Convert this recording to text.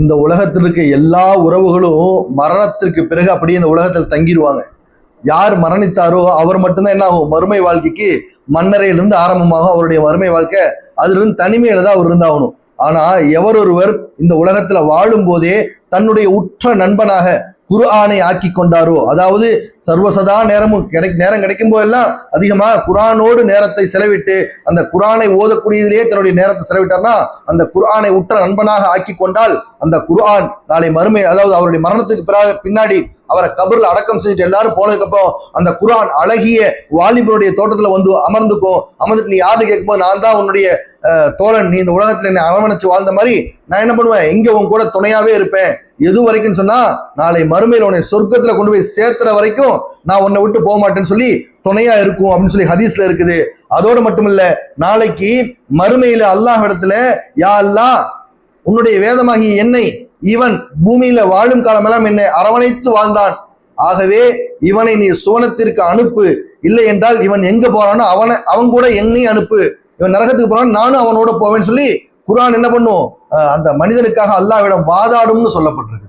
இந்த உலகத்தில் இருக்க எல்லா உறவுகளும் மரணத்திற்கு பிறகு அப்படியே இந்த உலகத்தில் தங்கிடுவாங்க. யார் மரணித்தாரோ அவர் மட்டும்தான் என்ன ஆகும், மறுமை வாழ்க்கைக்கு மன்னரையிலிருந்து ஆரம்பமாகும் அவருடைய மறுமை வாழ்க்கை. அதிலிருந்து தனிமையில தான் அவர் இருந்தாகணும். ஆனா எவர் ஒருவர் இந்த உலகத்துல வாழும் போதே தன்னுடைய உற்ற நண்பனாக குர்ஆனை ஆக்கி கொண்டாரோ, அதாவது சர்வசதா நேரம் கிடைக்கும் போதெல்லாம் அதிகமாக குர்ஆனோடு நேரத்தை செலவிட்டு அந்த குர்ஆனை ஓதக்கூடியதிலேயே தன்னுடைய நேரத்தை செலவிட்டார்னா அந்த குர்ஆனை உற்ற நண்பனாக ஆக்கி கொண்டால் அந்த குர்ஆன் நாளை மறுமை, அதாவது அவருடைய மரணத்துக்கு பின்னாடி அவரை கபர்ல அடக்கம் செஞ்சுட்டு எல்லாரும் போனதுக்கு அப்புறம் அந்த குர்ஆன் அழகிய வாலிபனுடைய தோட்டத்துல வந்து அமர்ந்துட்டு நீ யாருன்னு கேட்கும்போது நான் தான் உன்னுடைய தோழன், நீ இந்த உலகத்துல என்னை அரவணைச்சு வாழ்ந்த மாதிரி நான் என்ன பண்ணுவேன், இங்க உன் கூட துணையாவே இருப்பேன். எது வரைக்கும் சொன்னா நாளை மறுமையில உன்னை சொர்க்கத்துல கொண்டு போய் சேர்த்துற வரைக்கும் நான் உன்னை விட்டு போக மாட்டேன்னு சொல்லி துணையா இருக்கும் அப்படின்னு சொல்லி ஹதீஸ்ல இருக்குது. அதோடு மட்டும் இல்ல, நாளைக்கு மறுமையில அல்லாஹ் இடத்துல யா அல்லாஹ் உன்னுடைய வேதமாகிய என்னை இவன் பூமியில வாழும் காலமெல்லாம் என்னை அரவணைத்து வாழ்ந்தான், ஆகவே இவனை நீ சுவனத்திற்கு அனுப்பு, இல்லை என்றால் இவன் எங்க போறானோ அவன் கூட என்னையும் அனுப்பு, இவன் நரகத்துக்கு போறான் நானும் அவனோட போவேன்னு சொல்லி குர்ஆன் என்ன பண்ணும், அந்த மனிதனுக்காக அல்லாஹ்விடம் வாதாடும்னு சொல்லப்பட்டிருக்கு.